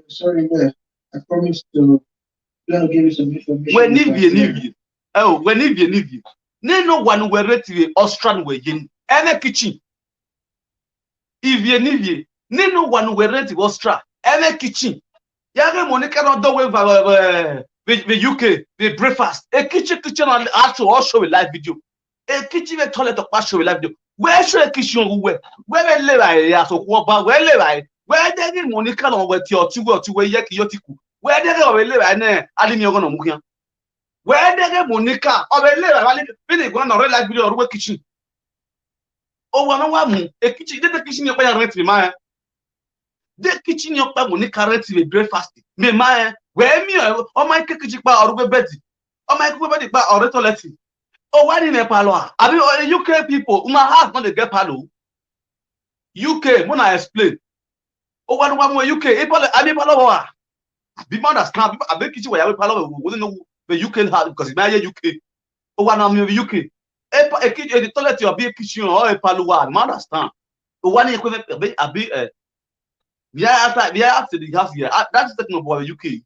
Sorry, there. I promised to give you some information. When if oh, when if no one were ready Australian way in any kitchen. If no one were ready Australia any kitchen. Yage Monica not do the UK the breakfast a kitchen on actual also a live video a kitchen a toilet of show a live video. Where should a kitchen where they live I so where live I where they Monica on with your two way yakiyotiku where they live I ne alimiogon muhian where they Monica or they live I really going on live video or kitchen. Oh, one a kitchen the kitchen you're paying rent my the kitchen you're paying Monica rent the breakfast me my where me oh my kitchen or bed oh my bed or toilet. Oh, why in a palo? I mean, UK people, my heart not get palo. UK, when I explain. Oh, one UK, I mean, palo. Be understand. I bet you where palo wouldn't know the UK had because it's my UK. Oh, one of the UK. A kitchen, the toilet, your big kitchen or a palo. I understand. Oh, one equipment, a bit, yeah, after the house here. That's talking about UK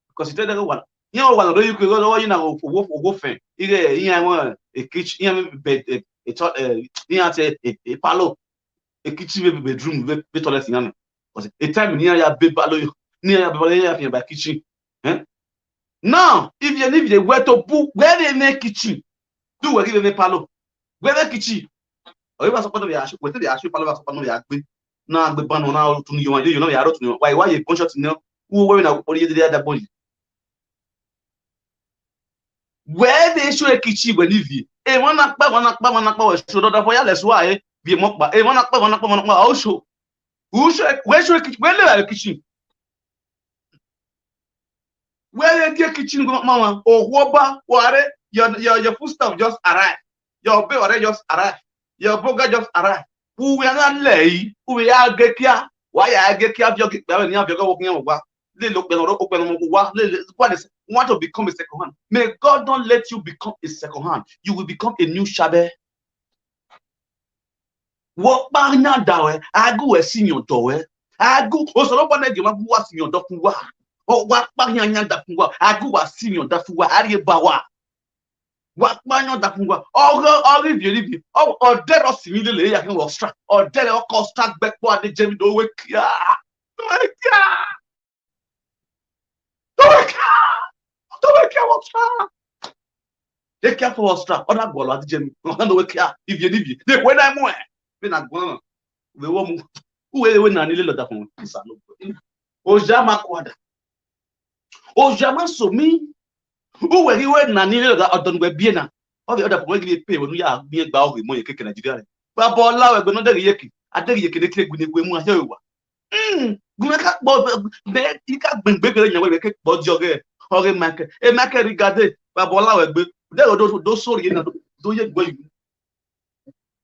because you tell them one. You know what you could go you know for wolfing. A kitchen, a palo, a kitchen bedroom, be toilet in because a time near your big palo near by kitchen. Now, if you leave the where to book where they make kitchen, do we give a palo? Where the kitchen? Or even support of the ash, whether the actual palo was upon the agbe. Now the ban on out to you know, you are to know why you conscious to know who were now or the other body. Where they show a kitchen when you a one show that for that's why be mock by a one also. Who should where should a kitchen? Where the kitchen mama or wobba ware your food stuff just arrive. Your bill just arrive. Your burger just arrive. Who we are not lay, who we are get here. Why I get here your walking over. They look open what is want to become a second hand. May God not let you become a second hand. You will become a new shabe. What bang now dawe? I go a senior dowe. I go also no one that you want senior dofuwa. Oh what bang now dafuwa? I go a senior dafuwa. Ari bawa. What bang now dafuwa? Oh if you oh dead or similar I can was struck or dead or cause struck back what the Jimmy do wake ya. Don't care what's wrong. They care for what's wrong. Other ball at the gym. Don't care if you leave. They when I'm where. Been a gone. The woman who will win a little of that. Ojama quada. Ojama so me. Who will you win a little of that? Don't be biena. All the other people pay when you are being bow with money kicking at Nigeria. But Bola will not yeki. I think you can take with the women. You can't bring bigger than your way. But jogger. Or a market regarded by Bola, there are those sorry, do you go?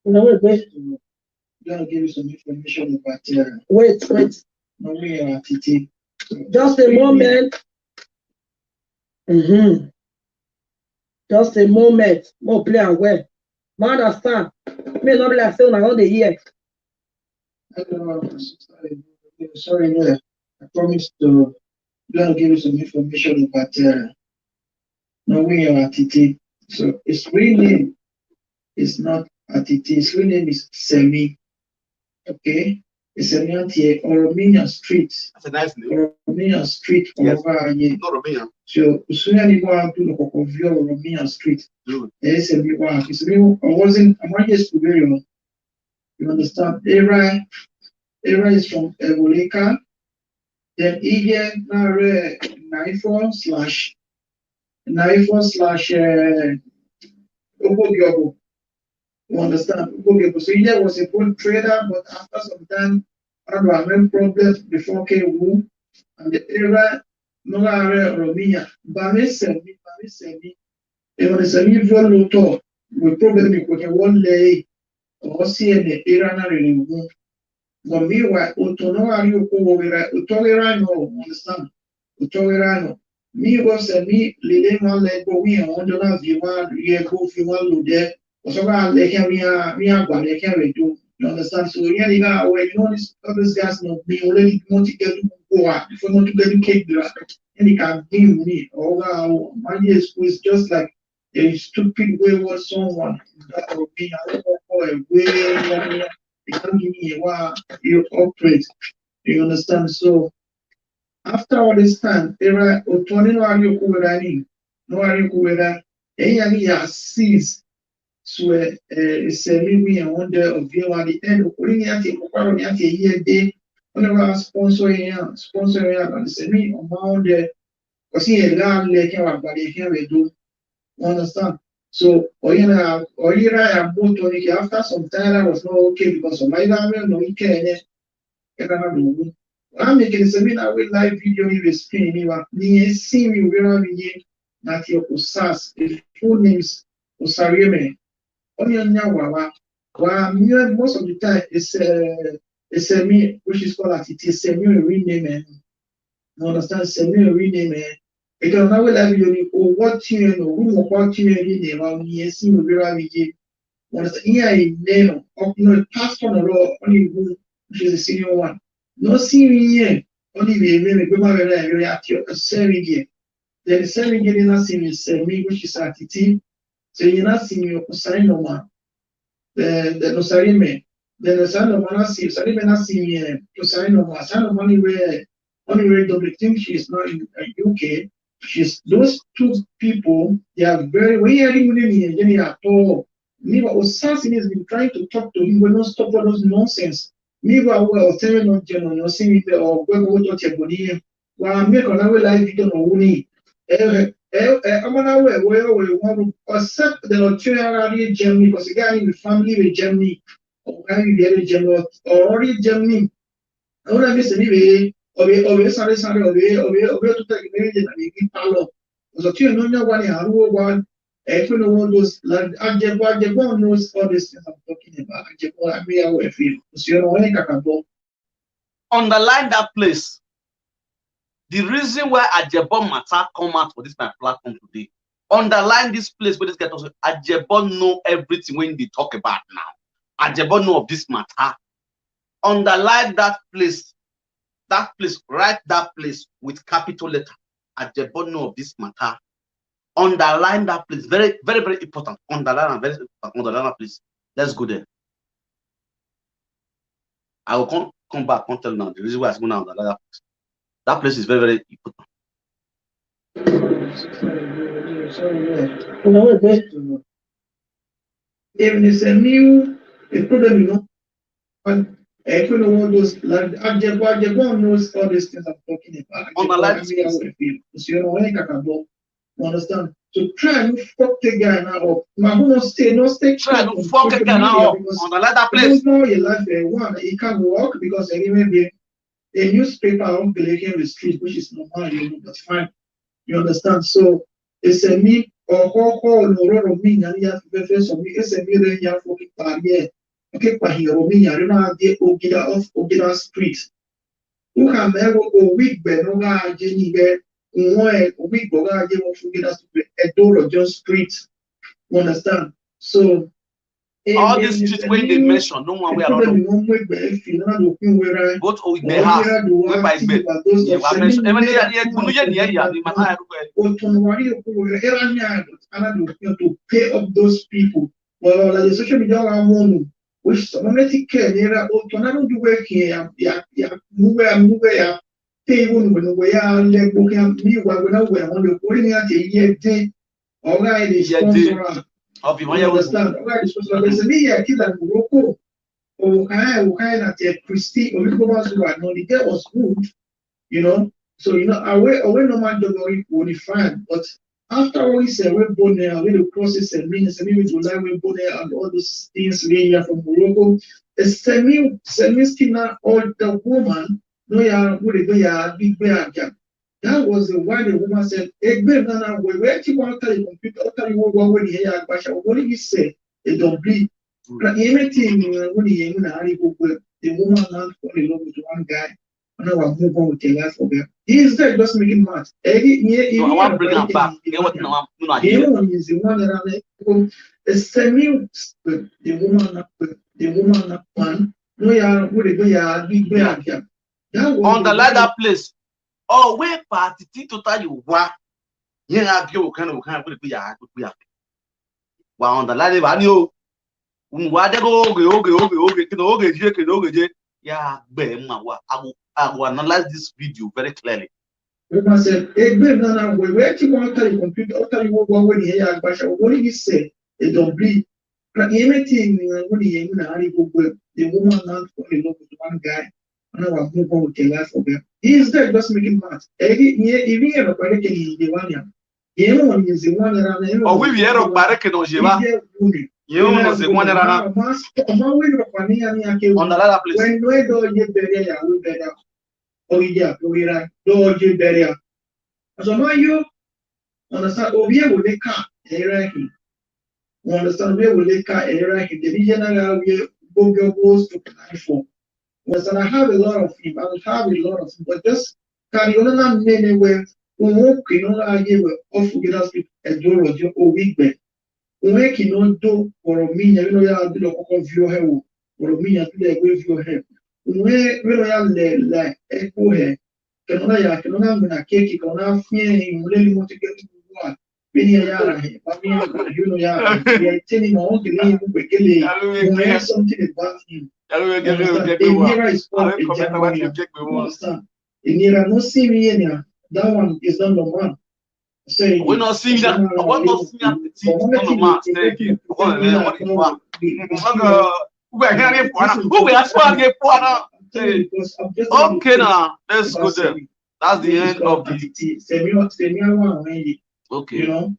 No, we're going to give you some information about wait. No, we are TT. Just a moment. Just a moment. More play and well. Man, understand. May not be like saying I want the year. Sorry, there. I promised to give you some information about no, we are TT. So its real name is not ATT. Its real name is Semi. Okay, it's a Anther or Romanian Street. That's a nice name. Romanian Street. Yes. Not Romanian. So as soon as you want to look of your Romanian Streit, there's a big one. It's real. I'm not just you understand? Era is from Evoleka. Then again, /9// Ogogyobo. You understand? Ogogyobo. So India was a good trader, but after some time, had main problems before KW, and the era no area Romania. Bami semi. Even the semi-volutor will probably put a one lay or see an era na renewal. But meanwhile, Utono Utolerano, understand? Utolerano. Me was a me leading one leg, but we are under the viewer, Rieko, Fimal Lude, or so I let him, we are going to carry to You understand? So yeah, you know, where you know this all these guys not being already want to get to go out before not to get to cake the and they can be me. Or money is just like a stupid wayward someone that will be a way they can't give me a while you operate. You understand? So after all this time, era Otoni no Ari Okuwerani, no Ari Okuwera, Eyani has ceased. So it's a living and wonder of you at the end of putting at a year day. Whenever sponsor and the semi amount there, because he a land like him, but he can't do. Understand? So, or you know, or you have both on it after some time I was not okay because of my family, no, he can't. I'm making a seminar with live video in the screen. You are seeing me where I'm in. Not your Osas, the full names Osarieme. Onion Yawawa. Most of the time it's a semi, which is called it is semi rename. You understand? Semi rename. It can now live video or what you know, who what you name on me, see me where I'm in. Understand? Here I name of no past on the law, only which is the senior one. No senior only be really good at your serving year. Then serving year not senior semi, which is at it. So you're not senior sign no man. The no sarime. Then the son of Manasi, Sarime not senior to sign no man. Son of money where only where double think she is not in UK. She's those two people, they are very very really at all. Neither Osasini has been trying to talk to him, but not stop all those nonsense. Neither well telling on general, you're seeing it or going to watch a body. While make on our life, you don't know who I'm on our way where we want to accept the Australia Germany because a guy in the family with Germany or guy in the general or already Germany. I want to miss anyway. Sorry, to take a big palo. So, you know, one. Everyone knows, like Ajebo knows all these things I'm talking about. Ajebo, I mean, I feel. So, you know, when I can go. Underline that place. The reason why Ajebo matter come out for this my platform today. Underline this place where this guy talks. Ajebo know everything when they talk about now. Ajebo know of this matter. Underline that place. That place, write that place with capital letter. Ajebo know of this matter. Underline that place. Very, very, very important. Underline that place. Let's go there. I will come back and tell now the reason why I'm going to underline that place. That place is very, very important. Even it's a new problem, you know. And everyone knows, like Ajebo knows all these things I'm talking about. Underline this place. So, you know, when I can go. You understand? So try and fuck the guy now up. Now who not stay try to fuck the guy now up on the letter place. Know your life one, he can't walk because anyway a newspaper on Pelican the street, which is normal, you know, but fine. You understand? So it's a me or no me and you have to face of me, it's a me you have fucking barrier. Okay, but here me, I don't know the Ogida street. Who can ever go weak but no Jenny get we go out here a door of just streets. You understand? So all these streets when they mention, no one way around. Go to the house, where by bed. Yeah, I mentioned. Even to pay up those people. Well, like the social media which some care near don't do work here. Move even when we are looking me when we're on the putting at a year day, all right, is sponsor. You understand? All right, there's a year kid at Morocco. Oh, kind of a Christy or little ones who are not the girl was good, you know. So, you know, away no man don't only fine, but after all, he said, we're born there, we the process and means, and maybe to lie, we're born there, and all those things we are from Morocco. A semi skinner or the woman. No, yeah, would go ya big bear. That was the why the woman said, Nana, where you want to tell you computer, tell you what here, what did you say? It don't bleed. Anything when you the woman not fall in love with one guy, and now I'm move on with the life of them. He is there just making math. I want to bring him back. The one is the one that a semi the woman one, no ya would it be a big bag. On the ladder place. Oh, where party total you wa. Yeah, you kind of would be a good be. While on the ladder, you what they go, yeah, I will analyze this video very clearly. I said, hey, babe, now, where you want to computer, after you go when you hear, but what did you say? It don't be. Anything when you go, the woman not falling in love with one guy, and I was move on with the life of them. He is there just making math. Even if a parent in the one, you know, is the one around. Oh, we hear of Barrack and Ojeva. You know, the one around. On the other place. When we do get better, we better. Oh, yeah, we are do better. So now you understand, Obia will make a hierarchy. You understand, where will make a hierarchy? The regional goes to apply for. And I have a lot of him, I will have a lot of him, but just carry on many where we won't give off with us a door or week back. We make no do or a mean, you know, you do of your hair or a mean, you with your hair. We will like echo hair. Cannot cake, cannot fear, really want to get to one. Many a yard, you know, we are telling all the name we have something about him. Nira is called a Jamaican. Nira no see me, that one is not the one. Say, we not see that. I want to see that. No man, stay again. We're here for now. Who we are here for now? Okay, now let's go there. That's the end of the. Okay. You know,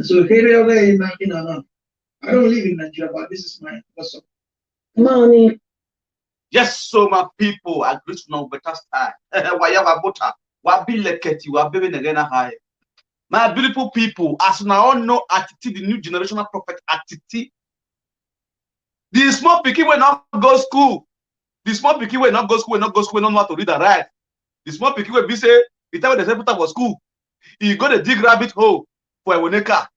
so here I don't live in Nigeria, but this is my person. Money. Yes, so my people, I greet no better style. Why have a butter? Why be leketi? Why be again high? My beautiful people, as now all know attitude, the new generational prophet attitude. The small pikin will not go school. The small pikin will not go school, not know how to read and write. The small pikin will be say, the time they say put up for school, he go to dig rabbit hole for a woneka.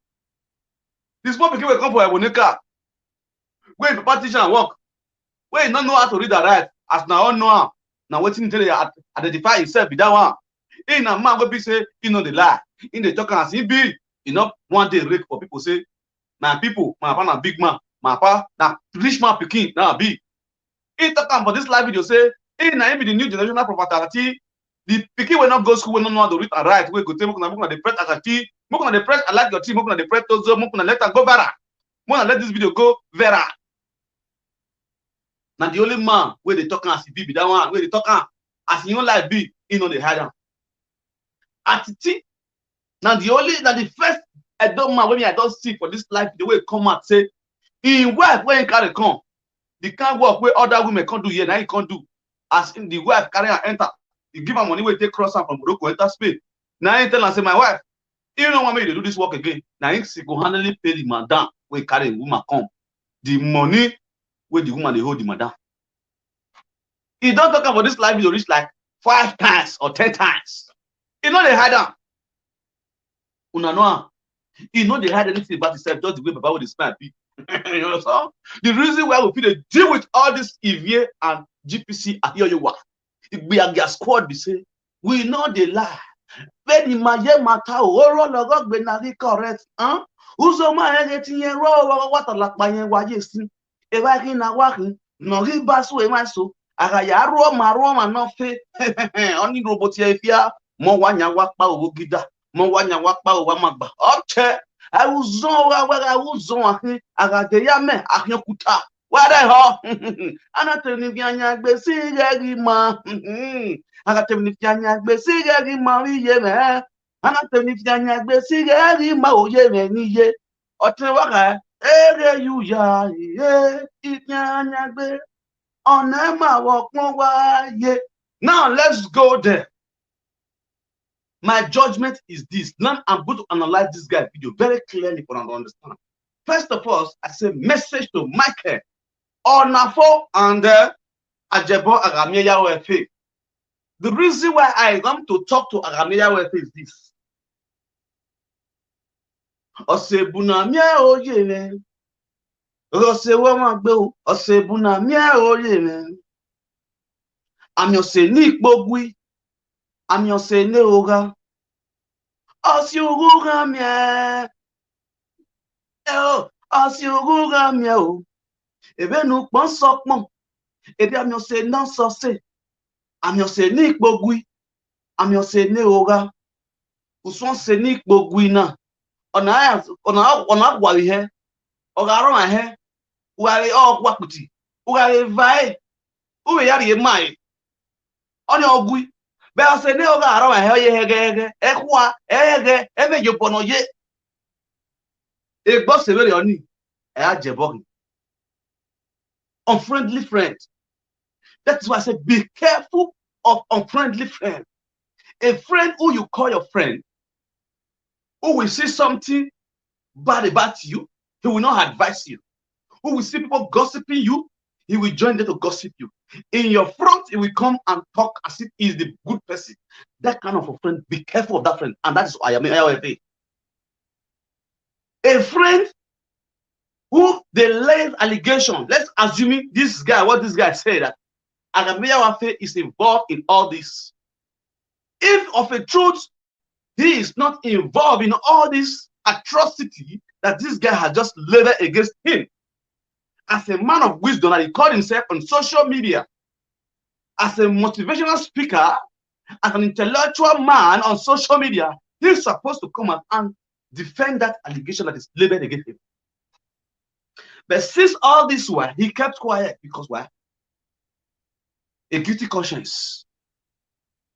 The small pikin will come for a woneka. Where papa teacher and work. Where he not know how to read and write. As now all know how. Now waiting until he identify himself with that one. In a man will be say, you know the lie. In the talk as he be, you know, one day rake for people say, my people, my papa na big man, my papa na rich man pikin, now be. In talk for this live video say, in na be the new generational property. The pikin will not go school, will not know how to read and write. We go tell Mokuna the press akati, Mokuna the press, I like your team, Mokuna the press tozo, Mokuna let her go viral. Mokuna let this video go viral. Now the only man where they talk as he be that one, where they talk as he own life be, he know they hide him. Attitude. Now the first I don't man when I don't see for this life the way it come out say in wife when he carry come the kind work where other women can't do here now he can't do as in the wife carry and enter he give her money where take cross am from Morocco enter Spain now he tell her say my wife you don't want me to do this work again now he go handily pay the madam where carry the woman come the money where the woman they hold the madam he don't talk about this life video reach like 5 times or 10 times he know they hide am. Una know, he know they had anything about himself, just the way Baba would describe it. You know, so the reason why we feel deal with all this EVA and GPC and here you are. We are their squad, we say, we know they lie. When the maye mata oro logo benari correct, huh? Uzo ma anything yen ro what like by yen waye sin. E wa kin na wa kin, no ri basu e ma so. Aga ya ro ma no fe. Oni robot ye fia, mo wa nya wa pa owo gida. Mo wanya wakpa owa magba oche awuzon wa awuzon ahin agade ya me ahin kuta wa de ho anateni bi anya gbe si geri ma anateni bi anya gbe si geri ma wiye me anateni bi anya gbe si geri ma oye me niye otin wa ka ere yu ya ye anya gbe ona ma wo pon wa ye. Now let's go there. My judgment is this. Now I'm going to analyze this guy video very clearly for you to understand. First of all, I say message to Michael Onafo and Ajebo Agameya Wefe. The reason why I want to talk to Agameya Wefe is this. Osebuna mia oye me. Osewa magbe o. Osebuna mia oye me. Ami ose ni gbogui. Ami ose ne oga. Osi oguga mia. Osi oguga mia o. Ebe nu pon sopon. Ebe ami ose nan sose. Ami ose ni gbogui. Ami ose ne oga. Uson se ni gbogui na. Ona gwa ihe. Ogaro ma he. Uare okwakuti. Uare vai. Uwe yari mai. Oni ogui. Be ose ne oga aro ma he ye hege. Ekwa ege ebe yo bono ye. Egbo se wele oni. E ajebogi. Unfriendly friend. That's why I say be careful of unfriendly friend. A friend who you call your friend, who will see something bad about you, he will not advise you. Who will see people gossiping you, he will join them to gossip you. In your front, he will come and talk as if he's the good person. That kind of a friend, be careful of that friend. And that is why I am AOFA. A friend who they laid allegation. Let's assume this guy, what this guy said, that Agameyawafe is involved in all this. If of a truth, he is not involved in all this atrocity that this guy has just leveled against him. As a man of wisdom, that he called himself on social media, as a motivational speaker, as an intellectual man on social media, he's supposed to come out and defend that allegation that is leveled against him. But since all this while, he kept quiet because why? A guilty conscience.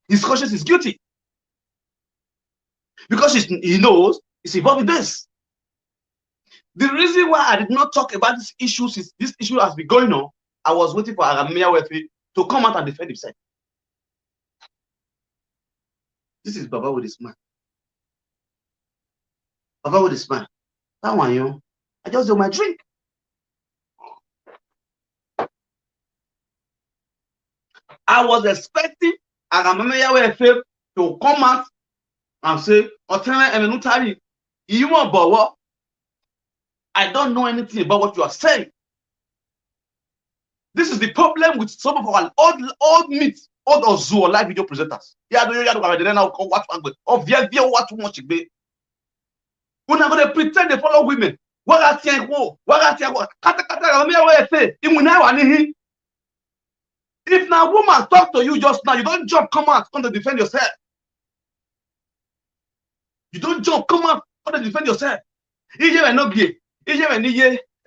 His conscience is guilty. Because he knows he's involved in this. The reason why I did not talk about this issue since this issue has been going on, I was waiting for Agameyawafe to come out and defend himself. This is Baba with his man. Baba with his man. That one, you know, I just do my drink. I was expecting Agameyawafe to come out and say, I don't know anything about what you are saying. This is the problem with some of our old meat, old Ozuo live video presenters. Yeah, do you know what too much? We're not going to pretend they follow women. If now a woman talk to you just now, you don't jump, come out, come to defend yourself. You don't jump, come out, come to defend yourself.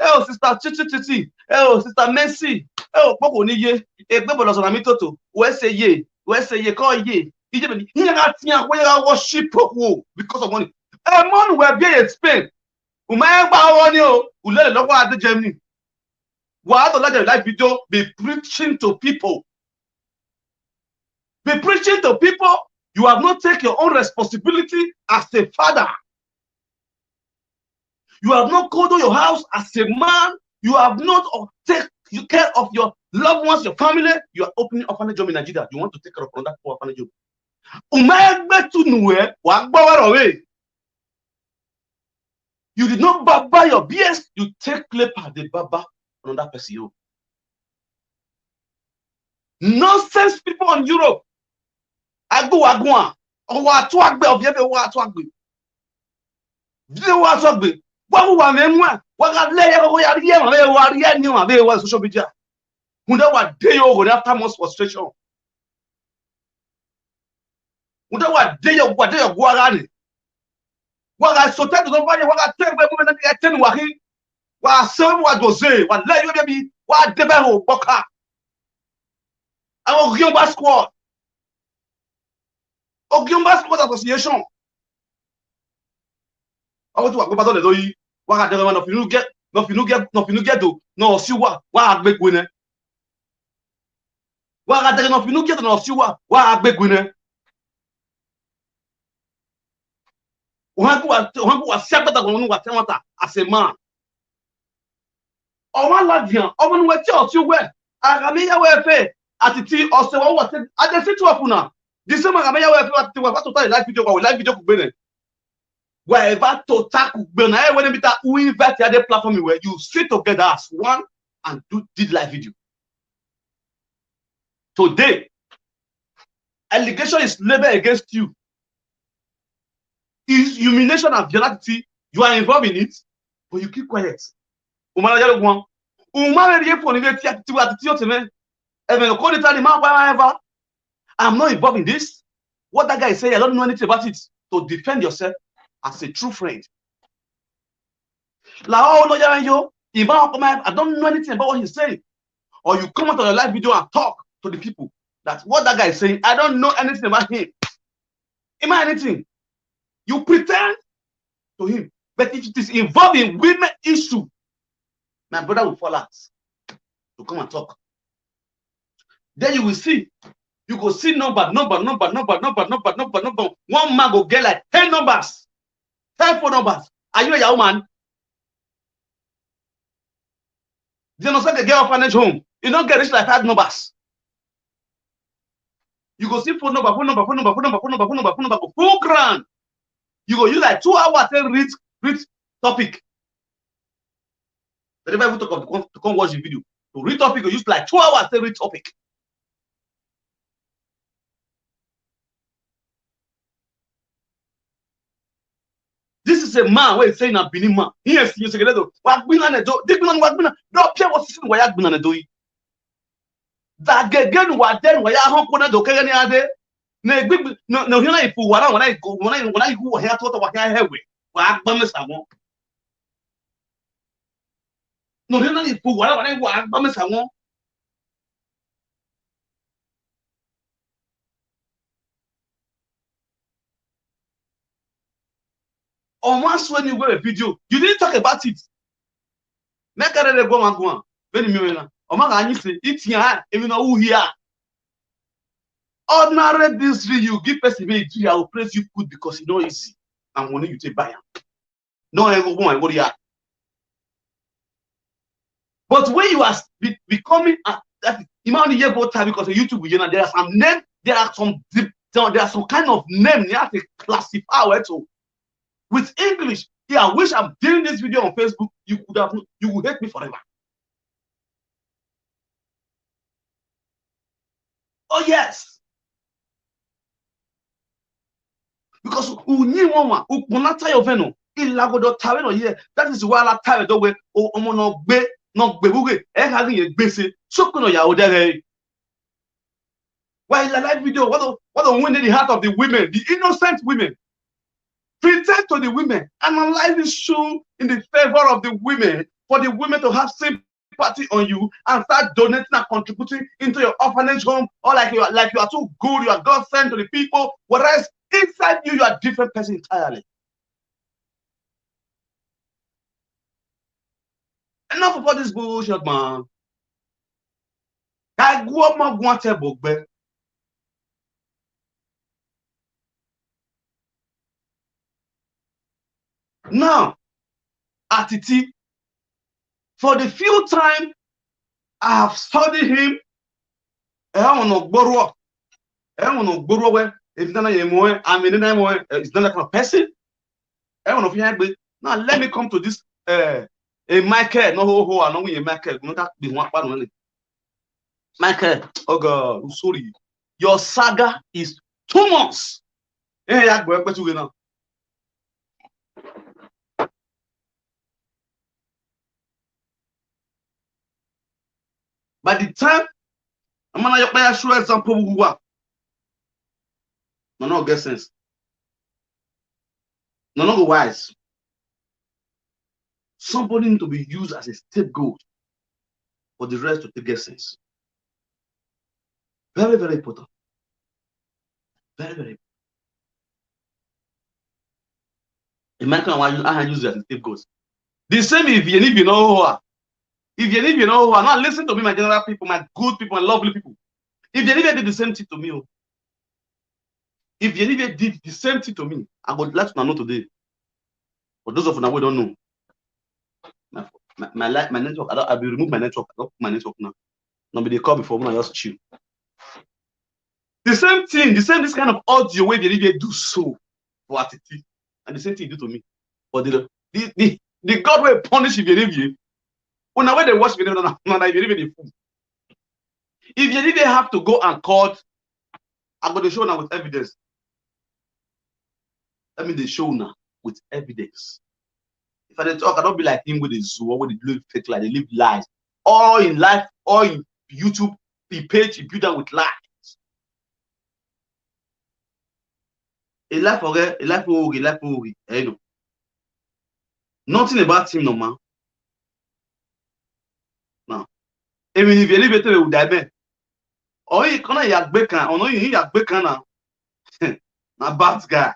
Oh, sister Chichi, oh, sister Mercy, oh, Poko Niye, a people of Sonamito, where say ye, call ye. Worship because of money. A man will be in Spain. Who let a local at the Germany. Why don't let the live video be preaching to people? Be preaching to people. You have not taken your own responsibility as a father. You have not called your house as a man. You have not taken care of your loved ones, your family. You are opening orphanage home in Nigeria. You want to take care of that poor orphanage home. You did not buy your BS. You take clipper the baba on that person. Nonsense people in Europe. I go. Social media. After most frustration. Squad. Ogyomba Squad Association. I want to go back to the doyi. What the man of you get to no see what big winner. What the man of you get no see what big winner. Who was separate as a man. Oh, one ladian, oh, one way you were. Agameyawafe at the tea or so what at the city of Puna. This summer Agameyawafe to live video or live video. wherever to tackle, when we invite the other platform where you sit together as one and did live video. Today, allegation is leveled against you. Is humiliation and violence. You are involved in it, but you keep quiet. I'm not involved in this. What that guy is saying, I don't know anything about it. To defend yourself as a true friend. I don't know anything about what he's saying. Or you come out on your live video and talk to the people that what that guy is saying, I don't know anything about him. Am I anything? You pretend to him. But if it is involved in women issue, my brother will fall out to come and talk. Then you will see. You go see number. One man go get like 10 numbers. 10 phone numbers. Are you a young man? You know, say get orphanage home. You don't get rich like 5 numbers. You go see phone number, go full grand. You go use like 2 hours to read topic. But if I even talk to come watch the video, to read topic, you use like 2 hours to read topic. This is a man where he's saying a benin man. He is you say what been on the do. This man what been no care what system why been on the do. That again what then why hon ko na do kere ni ade. Na big no hina ifu wara when I go here to what here hewe. Wa agba me samo. No hina ifu wara when I go agba me samo. Once when you go a video, you didn't talk about it. Make a go man. When you know, Omaga say it's here, even know who here. Ordinary this you give person I will praise you good because it's not easy. And when you take buy. No, I go and go here. But when you are becoming that imagine you go time because of YouTube, you know, there are some name, there are some kind of name you have to classify where to. With English, yeah, I wish I'm doing this video on Facebook. You would hate me forever. Oh yes, because who knew one who not tell your veno, ilagodo taweno here. That is why I tell the way oh no be having a basic so kuno ya odere. Why the live video? What the win in the heart of the women, the innocent women. Pretend to the women, analyze this show in the favor of the women, for the women to have sympathy on you and start donating and contributing into your orphanage home, or like you are too good, you are God sent to the people, whereas inside you are a different person entirely. Enough about this bullshit, man. I go up my wanted book, now, Atiti, for the few time I have studied him, I don't know where it's not a more, I mean, it's not a kind of person. I don't know if you have, now let me come to this a Michael, no, I know you Michael, not be one part only. Michael, oh God, sorry, your saga is 2 months. Hey, I go back to you now. By the time I'm gonna show example who are no get sense. No go wise. Somebody need to be used as a scapegoat for the rest to get sense. Very, very important. Very, very important. Imagine I use it as a scapegoat. The same if you know who are. If you know who are, now listen to me, my general people, my good people, my lovely people. If you did the same thing to me, if you did the same thing to me, I would like to know today. For those of you who don't know, my network, I will remove my network. I don't put my network now. Nobody call before when I just chill. The same thing, this kind of audio where they do so for attitude. And the same thing you do to me. But the God will punish if you leave you. When they watch video, no, if you leave the fool. If you even have to go and court, I'm going to show now with evidence. Let me show now with evidence. If I talk, I don't be like him with the zoo or with the live fake life. They live lies. All in life, all in YouTube, the page, you build them with lies. A life for a life for a life for a know. Nothing about him, no man. Now, even if you leave it with that man, or you can't yak bacon, or no, you yak bacon now. A bad guy.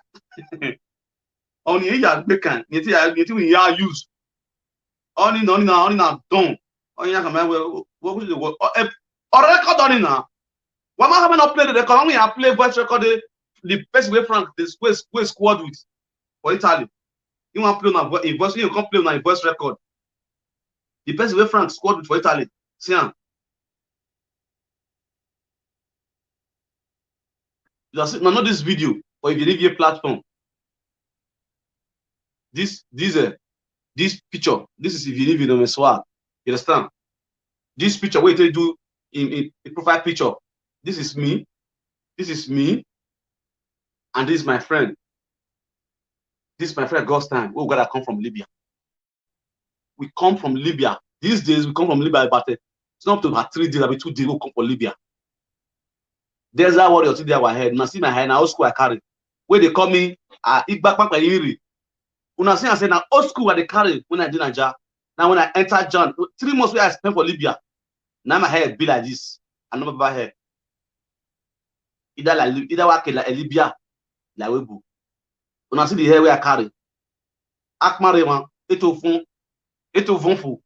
Only you yak bacon, you use. Only now, don't. Only you can what was the word? Or record on it now. Why am I having to play the record? Only I play voice record the best way Frank the squad with for Italy. You want to play on a voice, you can't play on a voice record. The best way Frank squad with for Italy. See him. Just not this video, or if you leave your platform. This picture, this is if you leave it on a swag. You understand? This picture, what they do in profile picture. This is me, and this is my friend. This is my friend Gostan. We gotta come from Libya. We come from Libya. These days we come from Libya, but it's not up to about 3 days, I'll be 2 days, we'll come from Libya. There's that warrior today our head. Now see my head, now old school I carry. Where they call me back by Iri. When I say now old school where they carry when I did naija. Now when I enter John, 3 months where I spent for Libya. Now my hair be like this. I never buy hair. Either work like Libya, like Webu. When I see the hair where I carry, Akmareman, eto vonfu.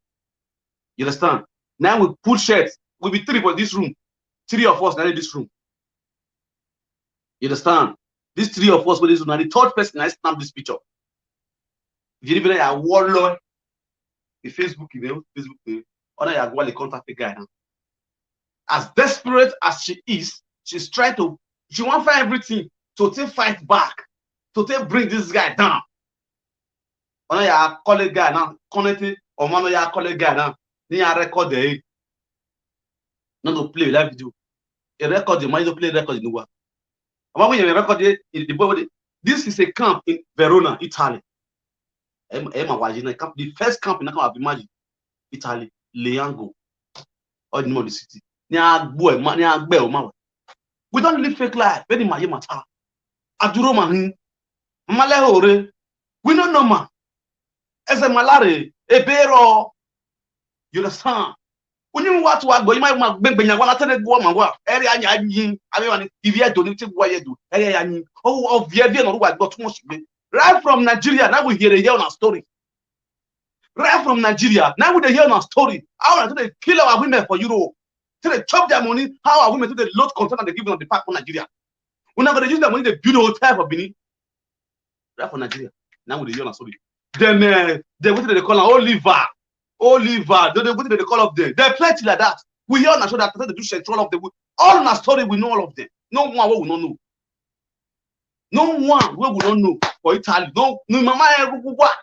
You understand? Now we pull shirts. We'll be 3 for this room. 3 of us now in this room. You understand? These 3 of us with this room. And the 3rd person I snap this picture. If you even a warlord, the Facebook email, or I go to contact the guy now. As desperate as she is, she's trying to, she wants to find everything to take fight back, to take bring this guy down. Or I call a guy now, connect it, or man, I call a guy now, then I record it. Not to play live video. A record, the money to play record in the world. When you record it, this is a camp in Verona, Italy. The first camp in the camp of Imagine, Italy, Leango, or the name of the city. We don't live fake life. Very matter. Aduro mahin. Malehore. We don't know man. As a malare, a bero. You understand? When you want to go, you might be one attended woman. Area yin. I mean, if you don't need what you do, area yin. Oh, Vivian or what got too much. Right from Nigeria, now we hear a story. Right from Nigeria, now we hear a story. How do they kill our women for Europe? So they chop their money. How are women to the load content and they give them on the park for Nigeria? We're not going to use their money to build a hotel for Benin. Right for Nigeria. Now we hear a story. Then they what they call Oliver. They what they call up there. They're plenty like that. We hear on show that they do central of the all in a story. We know all of them. No one we will not know. No one we will not know for Italy. No mama what?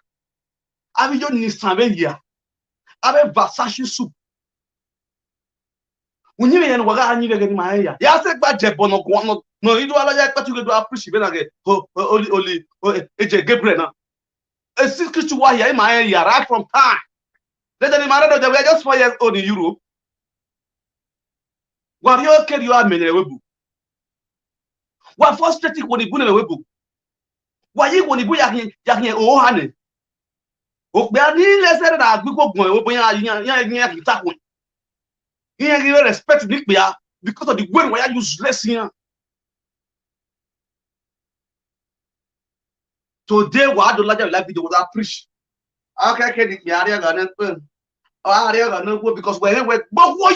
I mean, you need something here. I mean, Versace soup. When you mean what I need to get in my area, yeah, I said, but Jebono, no, you do all that, but you do appreciate it. Only, AJ Gabriel. A secret to why in my area, right from time. Let them matter that we are just 4 years old in Europe. What you okay, you are many webu. What frustrating when you go in a webu? Why you when you go yakin, oh, honey? Oh, they are less than a good boy, open your he give respect to Nickbia because of the way why you useless here. Today, what do like video was preach? Okay, Nickbia, because but what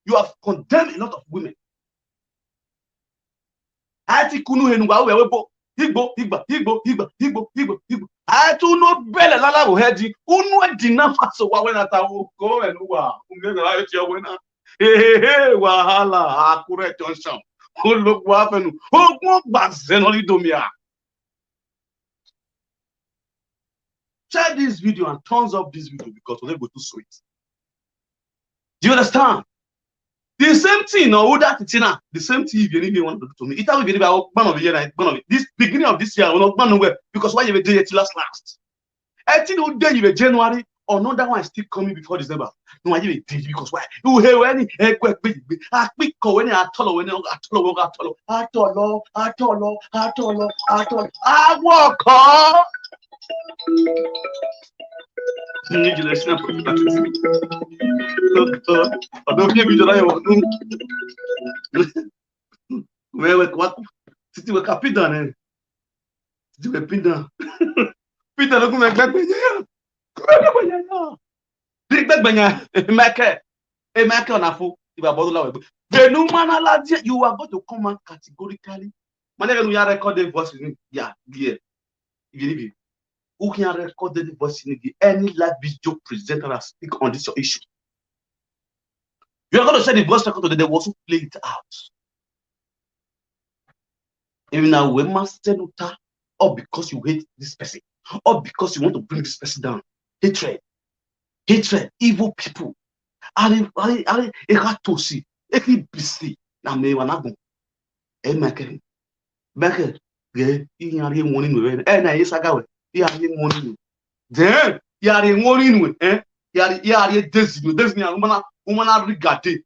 you have condemned a lot of women. I think Igbo. I do not belle lala will head you. Unwa dinner so when I go and hey, wahala, akure junction. Oh, look what happened. Oh, what was Zenoli Domia? share this video and thumbs up this video because we're able to sweet. Do you understand? The same thing, or that it's now. The same thing if you really want to do to me. It will be about one of the year, this beginning of this year, will not nowhere because why you were doing it last. I think you were January, or no, that one is still coming before December. No, I did because why? You have any I quick when I told when I walk on. Need you listen to I don't give you the what? Titi we kapita ne. Titi we pinda. Pinda lo kuma gbagbe. You are going to come out categorically. You are recording voice in yeah. If you leave it, who can record the voice in any live video presenter that speak on this issue? You are going to send the voice record to them, they will also play it out. Even now, we must send it or because you hate this person, or because you want to bring this person down. Hatred, evil people. I got to see. If you busy, now me wanna go. Make you are warning with. Na isaga we. You are warning. Then you are warning with. You are Disney. Woman regarded.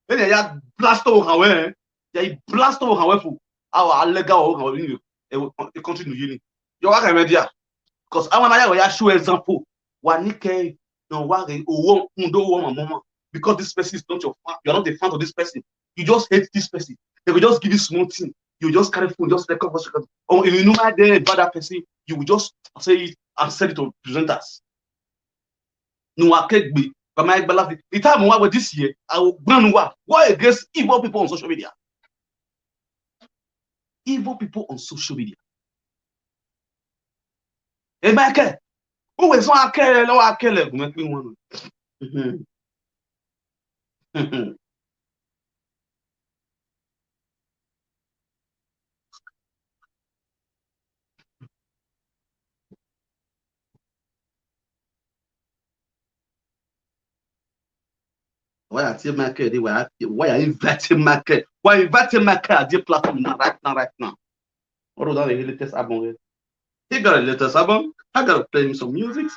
Then you blast over how you blast over how our legal how you continue uni. You are media because I want to show example. Wanike no worry mama because this person is not your fan. You are not a fan of this person. You just hate this person. They will just give you small thing. You just carry phone, just record. Or if you know my day about that person, you will just say it and send it to presenters. No, I can't be. But my beloved, the time I was this year, I will go against evil people on social media. Evil people on social media. Hey, Michael, who is one care? No, I care. Make me one. Why are you Michael? Why are you inviting Michael? Why are you inviting Michael at the platform right now? What was that the latest album? He got a latest album. I gotta play him some music.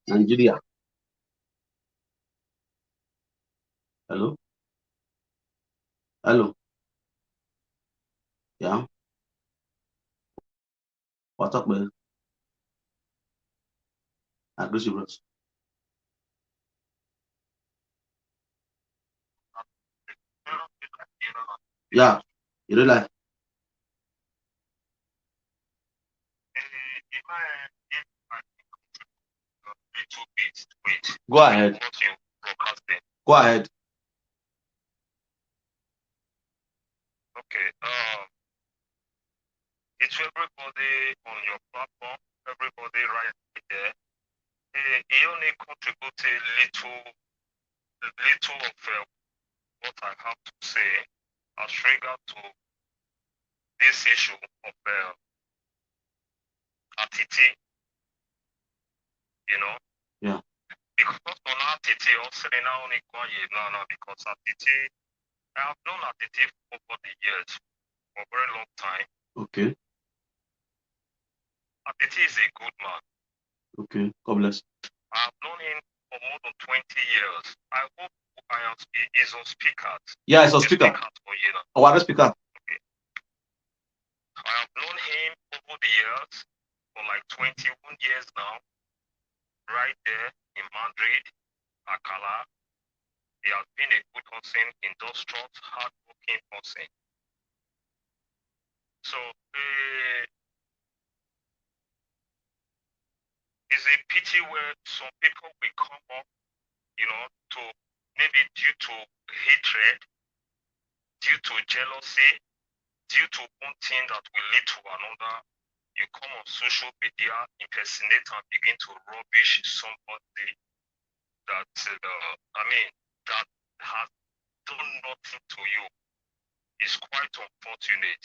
Nigeria. Hello? Hello? Yeah? What's up, man? Aggressive Rose. Yeah. You don't like? Go ahead. Go ahead. Okay. It's everybody on your platform, everybody right there. He only contributed little of what I have to say as regard to this issue of attitude, you know. Yeah. Because on attitude, also now only no, because attitude, I have known attitude for 40 years, for a very long time. Okay. Attitude is a good man. Okay. God bless. I have known him for more than 20 years. I hope he's on speaker. Yeah, it's on speaker. Oh, I speaker. Okay. I have known him over the years for like 21 years now. Right there in Madrid, Alcala. He has been a good person, industrious, hardworking person. So it's a pity where some people will come up, you know, to maybe due to hatred, due to jealousy, due to one thing that will lead to another. You come on social media, impersonate and begin to rubbish somebody that that has done nothing to you. It's quite unfortunate.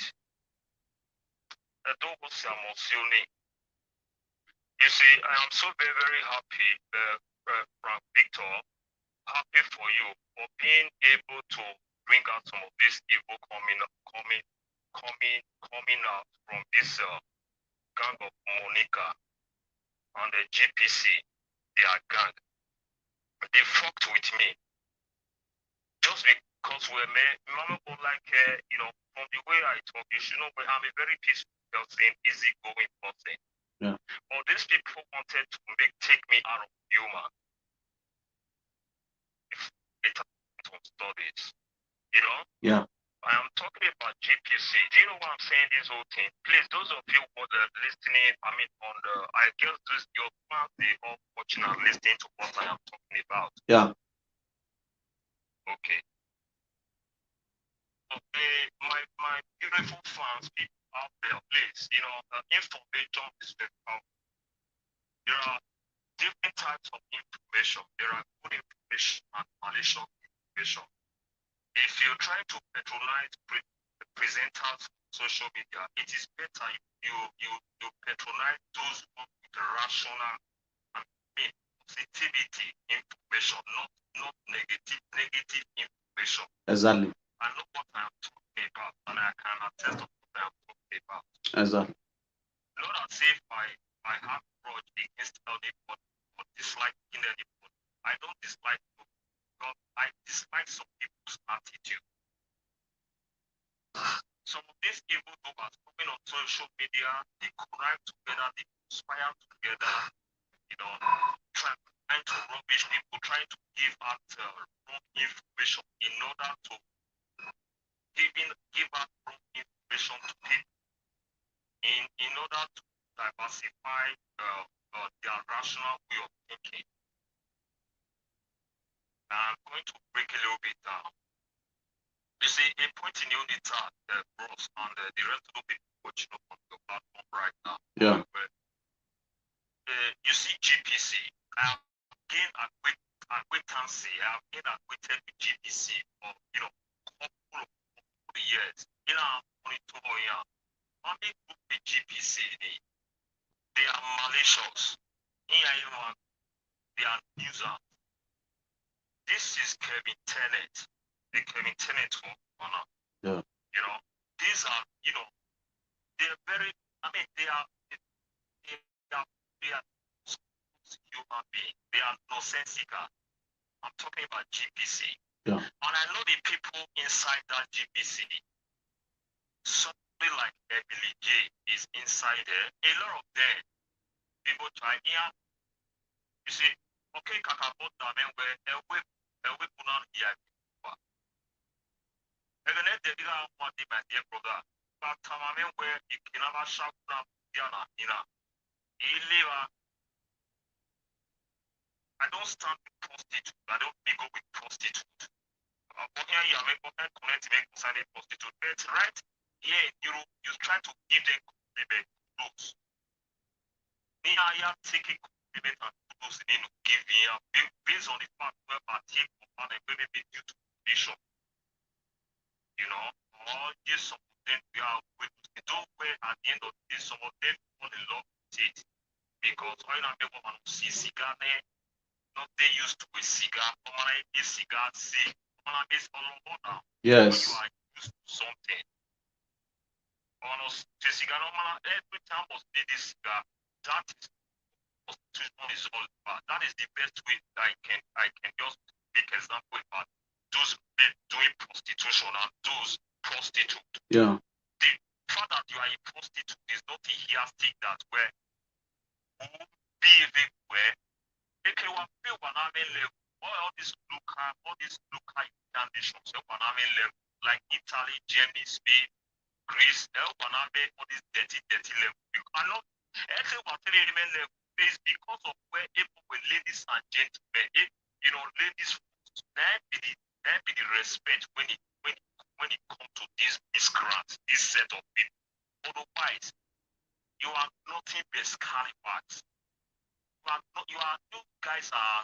You see, I am so very, very happy, Frank Victor, happy for you for being able to bring out some of this evil coming out from this gang of Monica and the GPC, their gang. They fucked with me just because we're men. Remember, from the way I talk, you should know I'm a very peaceful person, easygoing person. Yeah. But these people wanted to take me out of humor. If it studies, Yeah. I am talking about GPC. Do you know why I'm saying this whole thing? Please, those of you who are listening, I guess your fans, they all watching and listening to what I am talking about. Yeah. Okay. Okay, my beautiful fans, people out there, please, information is very powerful. There are different types of information. There are good information and malicious information. If you're trying to patronize presenters on social media, it is better you patronize those with rational and positivity information, not negative information. Exactly. I know what I am talking about, and I can attest to what I am talking about. Exactly. Not as if I have grudge against anybody or disliking anybody. I don't dislike people because I dislike some people's attitude. Some of these evil doers coming on social media, they connive together, they conspire together, trying to rubbish people, trying to give out wrong information in order to give out wrong information to people in order to diversify their rational way of thinking. I'm going to break a little bit down. You see, a point in unit Bros and the rest of the people watching on your platform right now. Yeah. You see GPC. I have gained acquaintancy. I have gained acquainted with GPC for couple of years. Monitoring only group with GPC. They are malicious. They are users. This is Kevin Tennant. The Kevin Tennant one. Yeah. These are, they're very, they are human beings. They are nonsensical. I'm talking about GPC. Yeah. And I know the people inside that GPC. Somebody like Emily J is inside there. A lot of them, people try here. You see, okay, Kakabot, where we put on here. And then they did want to my dear brother. But where you can have a shop now, I don't stand with prostitute. I don't big up with prostitute. But here you are connect make concerning prostitute. But right here, you try to give them compliment kudos. I am taking compliment and kudos in give based on the fact where partake of an maybe due to condition. Or just some of them we are with don't where at the end of the day some of them fall in love with it. Because I know people want to see cigar there, not they used to a cigar, a cigar see, now. Yes. You are used to something. The cigar, every time was need this cigar. That is prostitution is all about. That is the best way I can just make example about those men doing prostitution and those prostitutes. Yeah. The fact that you are a prostitute is not a heuristic that where be everywhere. All these local nations, like Italy, Germany, Spain, Greece, all these dirty level. You cannot level is because of where people were ladies and gentlemen, ladies that be the respect when it comes to these miscreants, this set of people. Otherwise, you are nothing but scallywags. You guys are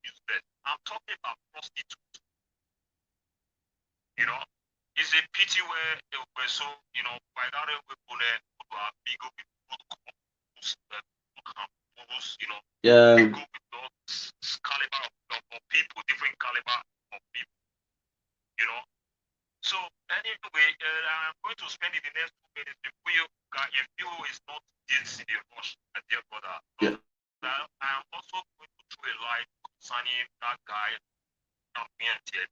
useless. I'm talking about prostitutes. It's a pity where we're so, by that way, about big up with you know, Yeah. big up with those caliber of people, different caliber of people, you know. So anyway, I'm going to spend the next 2 minutes if you is not this in the rush, my dear brother. Yeah. I'm also going to throw a light concerning that guy,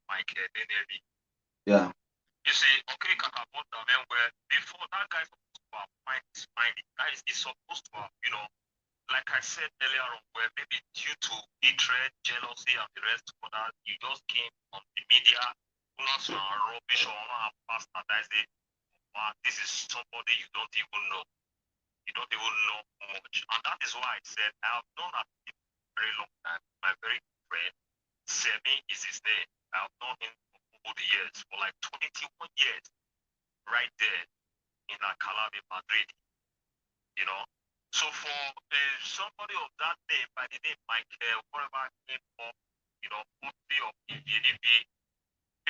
Mike Deneri. Yeah. You see, okay, Kakabota, man, where before that guy supposed to have mind, that is supposed to have, you know, like I said earlier on, where maybe due to hatred, jealousy, and the rest of that, you just came on the media, not rubbish or not bastardize it. This is somebody you don't even know. You don't even know much. And that is why I said I have known that for a very long time. My very good friend, Semi is his name. I have known him for over the years, for like 21 years, right there in Calabi, Madrid. You know. So for somebody of that name, by the name Michael, whatever came up, you know, mostly of EVNB,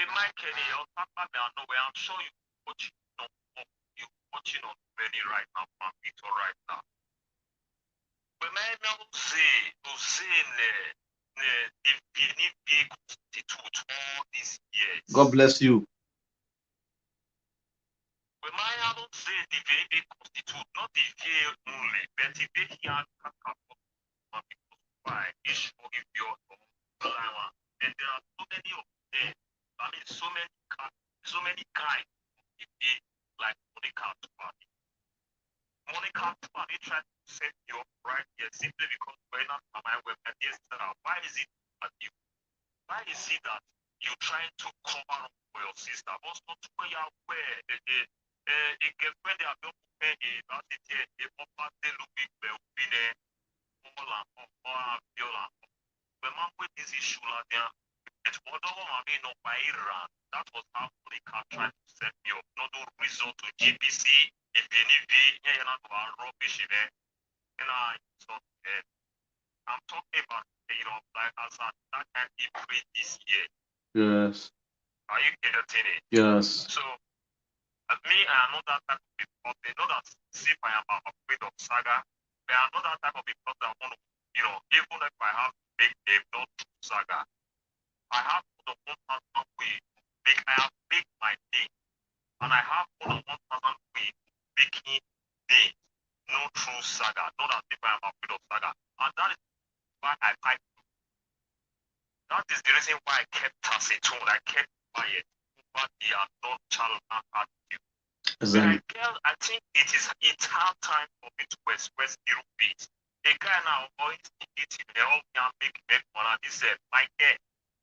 Michael, I'm sure you watching on you watching on many right now, Victor right now. But man, the EVNB constitute all these years. God bless you. But I don't say the VA constitute, not the VA only, but the VA here by issue of your allowance. And there are so many of them. I mean, so many guys of the like Monica Tupati. Monica Tupati tried to set you up right here simply because we're not on my web. And yes, why is it that why is it that you're trying to cover up for your sister? But not where you're aware. A girlfriend they are not paying that's it here. A papa they look big well be there. Or viola. But man with this issue like there. It's although I mean no by Iran. That was how they can try to set me up. Not do resort to GPC, if any V, yeah, not rubbish there. And so I'm talking about you know like as that can be played this year. Yes. Are you getting it? Yes. So me, I am not that type of people. They know that if I am afraid of saga, but I'm not that type of people that want to, you know, even if I have to make a not true saga, I have more than 1,000 ways to make. I have made my day, and I have more than 1,000 ways to making day no true saga. Not that if I am afraid of saga, and that is why I like. That is the reason why I kept taciturn. I kept quiet. But they are not child attitude. Exactly. But I think it's hard time for me to express little bit. A guy now always indicating the whole can make one. This said, my head,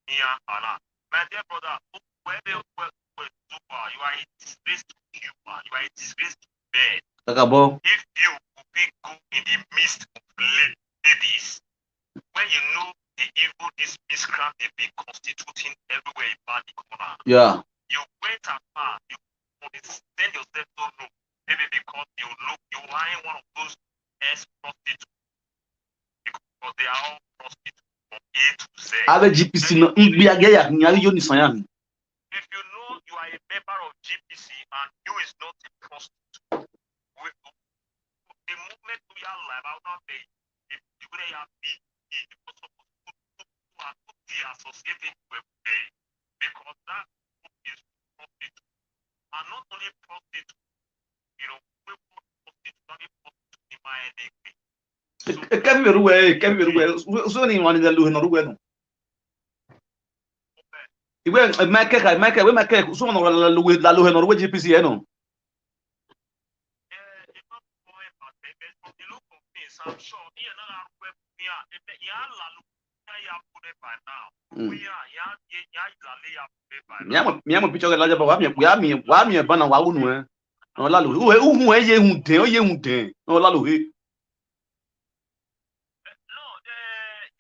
here, and my dear brother, whether you are a disgrace to human, you are a disgrace to men. If you will be good in the midst of ladies, when you know the evil this miscreant they be constituting everywhere in bad corner. Yeah. You went afar, you send yourself to look, maybe because you are in one of those ex-prostitutes, because they are all prostitutes from A to Z. GPC no if you know you are a member of GPC and you is not a prostitute, the moment we are live out of the way you be the associated with because that is prostitute. And not only prostitute, you know, we prostitute, not a prostitute in my degree. I'm sure he and I web by now. We are Miamo picha la jaba wa mi bana wa unu eh. No la lu. Uhu eye hunde, oye hunde. No la lu he. No,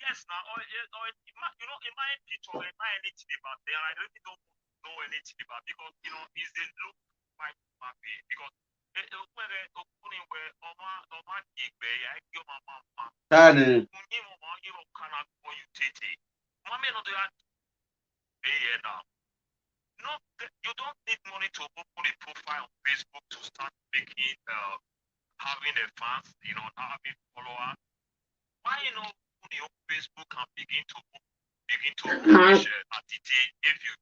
yes now you know in my picture in my anything about there I really don't know anything about because you know is the look quite happy because where Oma Igbe I give my mama. Tane. You cannot for you tete. Mommy no do that now. No, you don't need money to open a profile on Facebook to start making having a fans, not having followers. Why on your Facebook and begin to publish if you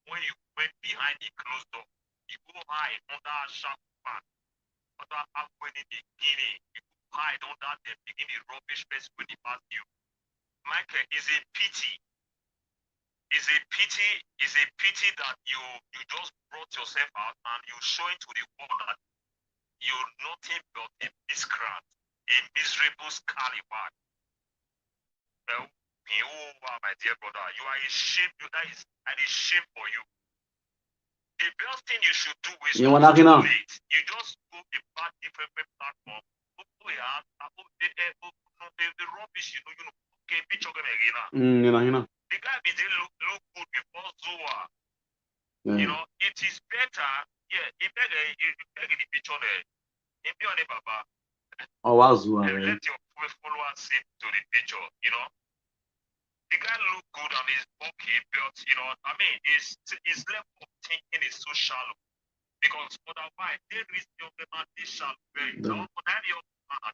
when you went behind the closed door, you go hide under a sharp fan, under halfway in the beginning, you go hide under the beginning rubbish place when they pass you. Michael, is a pity. Is a pity that you just brought yourself out and you show it to the world that you're nothing but a miscreant, a miserable scallywag. Well, my dear brother, you are a shame. That is a shame for you. The best thing you should do is You not too wanna late. You just go about different platform. The rubbish, okay, picture them again. The guy didn't look good before Zua. It is better. Yeah, he beg the picture there. He be on the baba. Oh, wow, Zua. Let your followers see to the picture. The guy look good and he's okay, but his level of thinking is so shallow. Because otherwise, they risk your man this shallow. Now,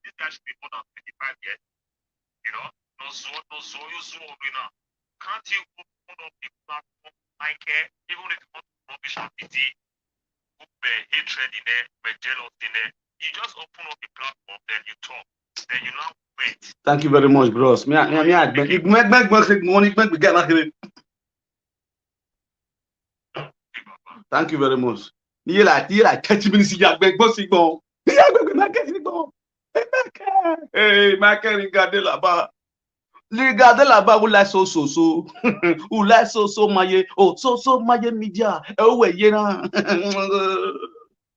this guy should be more than 25 years. No so you so now. Can't you open up the platform like even if you want to rubbish and pity, put hatred in there, jealousy in there, you just open up the platform, then you talk, then you now wait. Thank you very much, bros. Thank you very much. You like 30 minutes. Hey, Michael, regardez là-bas, vous like so. Vous like so maye. Oh, so maye media. Oh, ouais, yeah.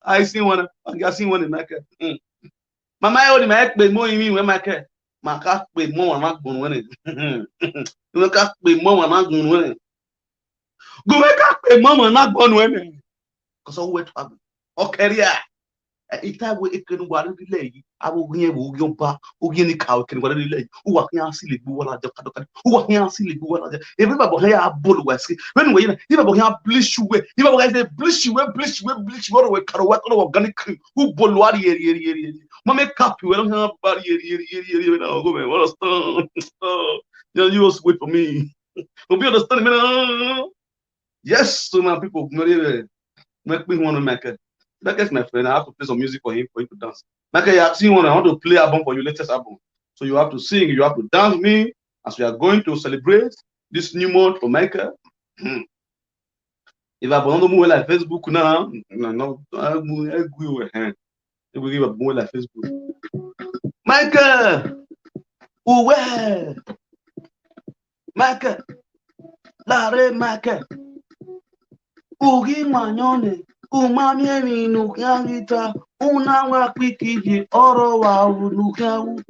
I see one in Michael. Mama, I only make more in me when Michael. My cat pay more, I'm not going to win it. You can't pay more, I'm not going to win it. Go make up pay more, I'm not going to win it. Because I wait for okay, yeah. Ita we ekenu wa ri le yi awo yen wo yon ba o yen ni ka o kenu wa ri le yi o wa yan si le gbo wala je kadoka o wa yan si le gbo wala je e be babo ya bolu wa ski when we yen e babo ya bleach we e babo ya say bleach we we karo wa to organic cream who bolu wa yeri mo make up we don have ba yeri na go me understand you just wait for me you understand me now yes so my people make me want to make it. That is my friend. I have to play some music for him to dance. Like I have seen one, I want to play album for you, latest album. So you have to sing, you have to dance with me as we are going to celebrate this new month for Michael. If I want to move like Facebook now, I will give a move like Facebook. Michael, where? Michael, Larry, Michael, Ugi Manyone. Umami nukangita una wapikiji oro wa unukawu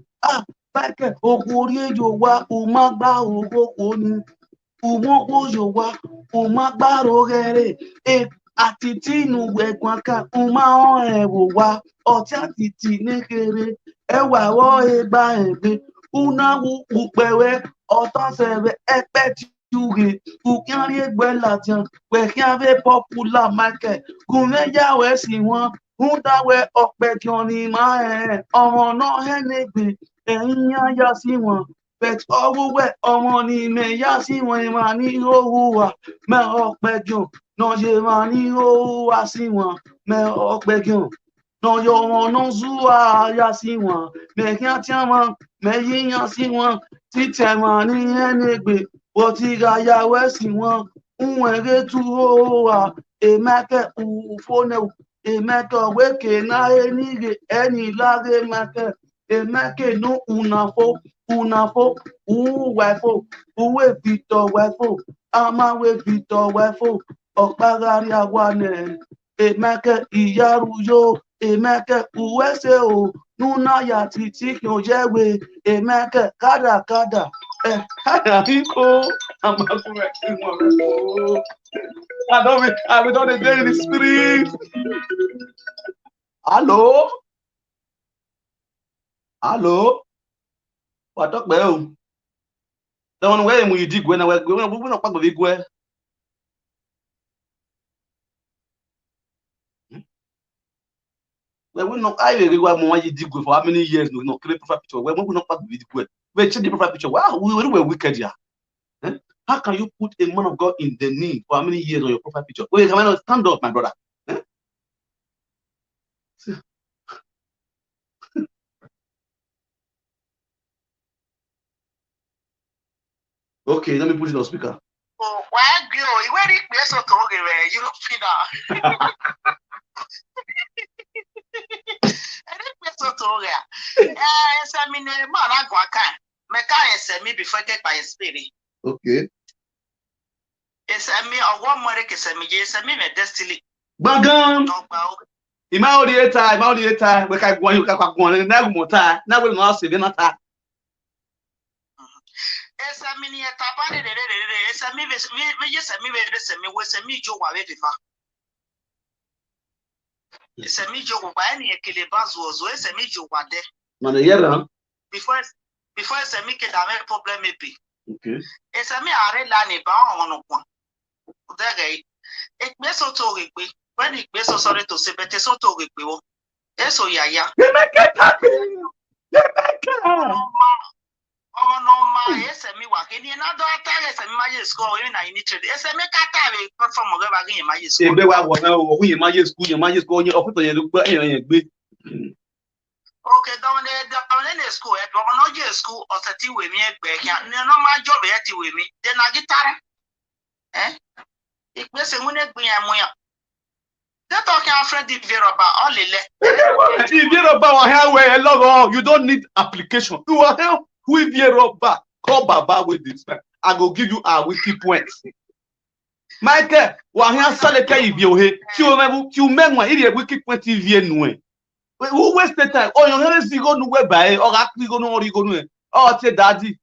peke okurie jowa umagba ogokoni umoko jowa umagba rogere atiti nu egwanka uma o ewo wa oti atiti nekere ewa wo egba ebe una wu upewe otosebe epeti ukiari egbe latian wekiave popular market kumeja we si won undawe opetian ni ma ọmọ náà henegbe ẹ̀yin ya sí wọn bet ọwọwẹ ọmọ ni me ya sí wọn ma ní òhùwà me ọpẹjọ náà ṣe ma ní òhùwà sí wọn me ọpẹjọ náà yọ wọn náà zúwà ya sí wọn me kí á tí wọn me yíyan sí wọn títẹ ma ní henegbe Botiga ya wesi wọn nwere tu owa emeke ufone emeke weke na enige eni lage emeke no unafo uwefo uwe pito wefo ama we pito wefo okpagari agwane emeke iyaruyo emeke uwese o nuna ya titi kyo jewe emeke kada I don't get in the spirit. Hello? What talk about? The one way you dig when we're not part of the Well, we know I really want more you did for how many years no create profile picture. Well, we not pass the video. We change the profile picture. Wow, we were wicked here. Eh? How can you put a man of God in the need for how many years on your profile picture? Well, you can stand up, my brother. Eh? Okay, let me put it on speaker. Oh, why go? You very clear so to you don't feel that. I mean, man, I go can. Meka is me before take by spirit. Okay. It's me or one more is me. Yes, me my destiny. Bagam. Ima odi eta, we ka gwan you ka gwan na go mota, na we no se be na ta. Esa mi ni etapa de esa mi yes mi we esa mi we se mi jo wa we fifa. Esa mi jo wa ni ekele bazo zo esa mi jo wa de. Man yera. Before esa mi ke da me problem be. Okay. Esa mi are la ni ba won no kwa. Udege e pe so to re pe. When it be so sorry to say but so to re pe wo. Eso yaya. You make it happy. You make it. Oh no ma yes me wa kini na do ata yes me ma yes school we na ini trade yes me kata we perform go ba gin ma yes school Ebe wa wo na wo yin ma yes school onye ofito yen gbe yen gbe. Okay down the school e do no je school o sati we mi egbe kan ni no ma job e ti we mi de na gitara ipe se mu ne gbin amu ya they talking friend the veroba all ile The veroba wa here we logo you don't need application. You are here who veroba call baba with this. I go give you a wiki points. Michael, wa here sale kai bi o he. Ti o menwa iri wiki point vie nu e. Who waste the time? Oh, you know see go nu we buy or actually go no ori go nu e. Oh, say daddy,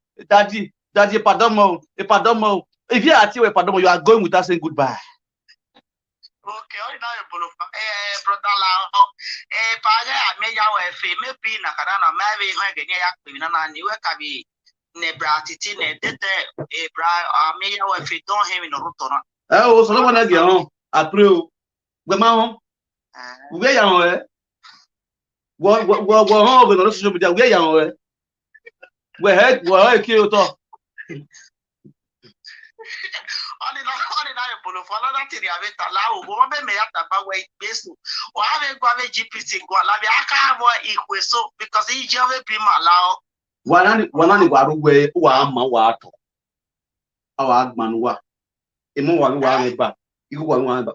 pardon mo. If you are we pardon mo, you are going without saying goodbye. Okay, all now you bolo brother la paga me ya we fe me bi na kada na ma we ho genya ya pe na ni we ka bi ne bra titi ne tete bra me ya we fe don him no ruto na O so na ge ho apre o gbe ma ho we ya ho wo ho go no social media we ya ho we he ki o to Only now you bolo for another thing you have it allow go be me ya taba we besu o have go have GPT go la bi aka bo ikwe so because he jove be malao wana ni wa rugwe wa ama wa to awa agman wa imo wa me ba igu wa